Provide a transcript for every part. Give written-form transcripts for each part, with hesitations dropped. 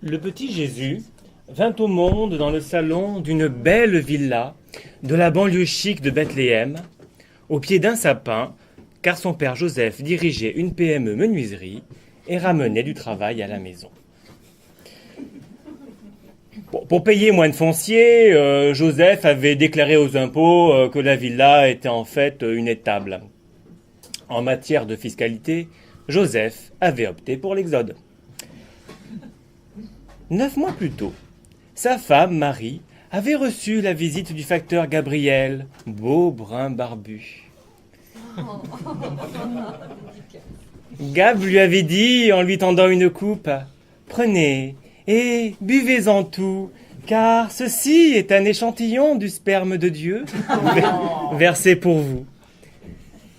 Le petit Jésus vint au monde dans le salon d'une belle villa de la banlieue chic de Bethléem, au pied d'un sapin, car son père Joseph dirigeait une PME menuiserie et ramenait du travail à la maison. Pour payer moins de foncier, Joseph avait déclaré aux impôts que la villa était en fait une étable. En matière de fiscalité, Joseph avait opté pour l'exode. 9 mois plus tôt, sa femme, Marie, avait reçu la visite du facteur Gabriel, beau brun barbu. Gab lui avait dit, en lui tendant une coupe, « Prenez et buvez-en tout, car ceci est un échantillon du sperme de Dieu, versé pour vous. »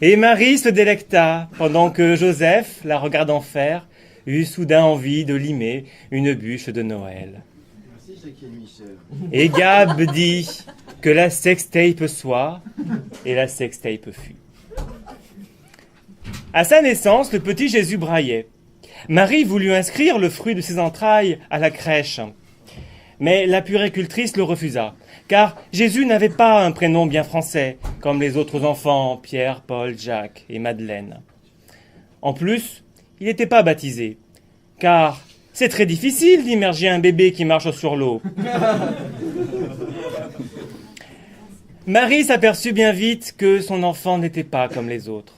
Et Marie se délecta, pendant que Joseph, la regardant faire, eut soudain envie de limer une bûche de Noël. Merci, Jackie et Michel. Et Gab dit que la sextape soit, et la sextape fut. À sa naissance, le petit Jésus braillait. Marie voulut inscrire le fruit de ses entrailles à la crèche. Mais la puéricultrice le refusa, car Jésus n'avait pas un prénom bien français, comme les autres enfants, Pierre, Paul, Jacques et Madeleine. En plus, il n'était pas baptisé, car c'est très difficile d'immerger un bébé qui marche sur l'eau. Marie s'aperçut bien vite que son enfant n'était pas comme les autres.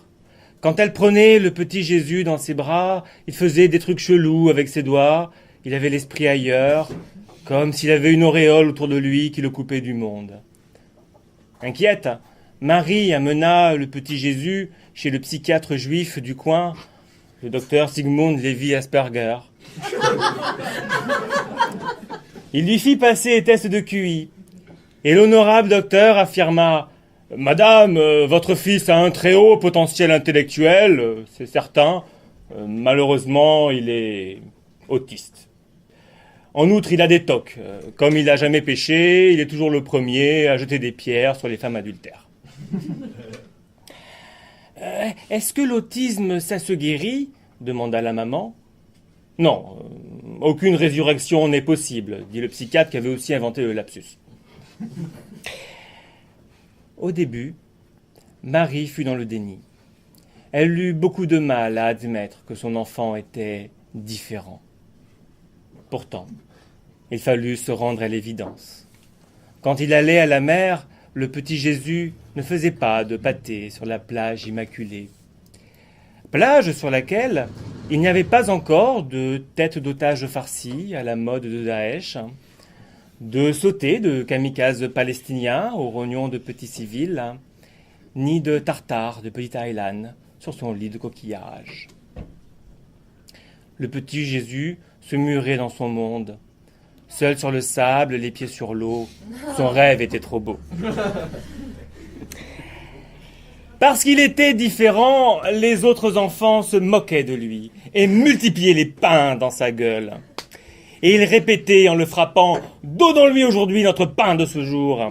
Quand elle prenait le petit Jésus dans ses bras, il faisait des trucs chelous avec ses doigts, il avait l'esprit ailleurs, comme s'il avait une auréole autour de lui qui le coupait du monde. Inquiète, Marie amena le petit Jésus chez le psychiatre juif du coin, le docteur Sigmund Lévy Asperger. Il lui fit passer les tests de QI, et l'honorable docteur affirma « Madame, votre fils a un très haut potentiel intellectuel, c'est certain. Malheureusement, il est autiste. En outre, il a des tocs. Comme il n'a jamais péché, il est toujours le premier à jeter des pierres sur les femmes adultères. Est-ce que l'autisme, ça se guérit ?» demanda la maman. « Non, aucune résurrection n'est possible, » dit le psychiatre qui avait aussi inventé le lapsus. Au début, Marie fut dans le déni. Elle eut beaucoup de mal à admettre que son enfant était différent. Pourtant, il fallut se rendre à l'évidence. Quand il allait à la mer, le petit Jésus ne faisait pas de pâté sur la plage immaculée. Plage sur laquelle il n'y avait pas encore de tête d'otage farcie à la mode de Daesh, de sauter de kamikazes palestiniens aux rognons de petits civils, ni de tartare de petite Thaïlande sur son lit de coquillage. Le petit Jésus se murait dans son monde, seul sur le sable, les pieds sur l'eau. Son rêve était trop beau. Parce qu'il était différent, les autres enfants se moquaient de lui et multipliaient les pains dans sa gueule. Et il répétait en le frappant « Donnons-lui aujourd'hui notre pain de ce jour !»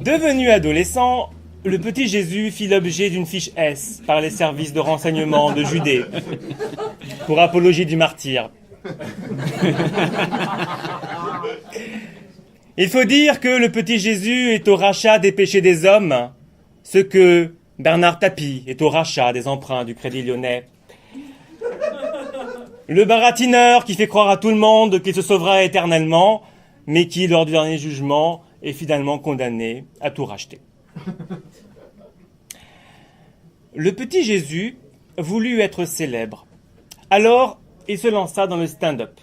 Devenu adolescent, le petit Jésus fit l'objet d'une fiche S par les services de renseignement de Judée pour apologie du martyr. Il faut dire que le petit Jésus est au rachat des péchés des hommes, ce que Bernard Tapie est au rachat des emprunts du Crédit Lyonnais. Le baratineur qui fait croire à tout le monde qu'il se sauvera éternellement, mais qui, lors du dernier jugement, est finalement condamné à tout racheter. Le petit Jésus voulut être célèbre. Alors, il se lança dans le stand-up.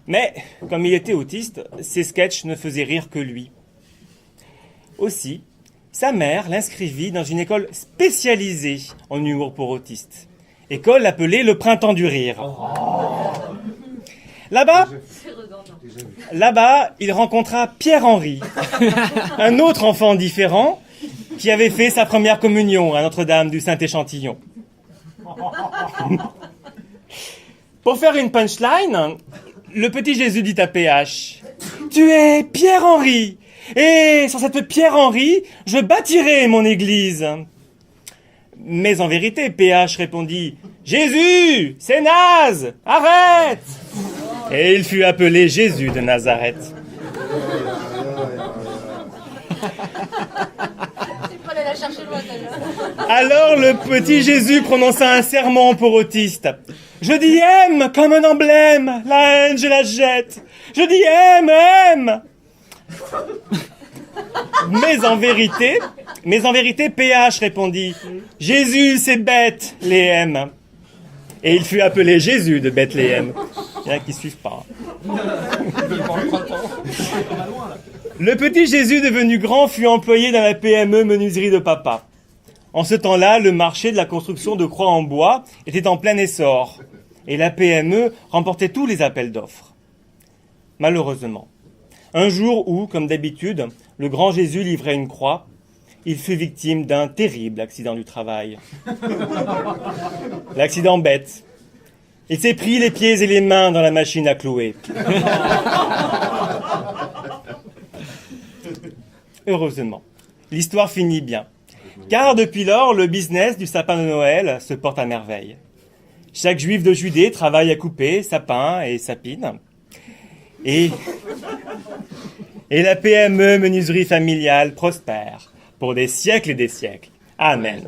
Mais, comme il était autiste, ses sketchs ne faisaient rire que lui. Aussi, sa mère l'inscrivit dans une école spécialisée en humour pour autistes. École appelée le Printemps du Rire. Là-bas, il rencontra Pierre-Henri, un autre enfant différent qui avait fait sa première communion à Notre-Dame du Saint-Échantillon. Pour faire une punchline, le petit Jésus dit à PH « Tu es Pierre-Henri, et sur cette Pierre-Henri, je bâtirai mon église. » Mais en vérité, PH répondit « Jésus, c'est naze, arrête !» Et il fut appelé Jésus de Nazareth. Alors le petit Jésus prononça un sermon pour autistes. « Je dis aime comme un emblème, la haine je la jette. Je dis aime. » Mais en vérité, PH répondit « Jésus, c'est bête, les M. » Et il fut appelé Jésus de Bethléem. Il y en a qui ne suivent pas. Le petit Jésus devenu grand fut employé dans la PME menuiserie de papa. En ce temps-là, le marché de la construction de croix en bois était en plein essor. Et la PME remportait tous les appels d'offres. Malheureusement, un jour où, comme d'habitude, le grand Jésus livrait une croix, il fut victime d'un terrible accident du travail. L'accident bête. Il s'est pris les pieds et les mains dans la machine à clouer. Heureusement, l'histoire finit bien. Car depuis lors, le business du sapin de Noël se porte à merveille. Chaque juif de Judée travaille à couper sapin et sapine. Et la PME menuiserie familiale prospère pour des siècles et des siècles. Amen.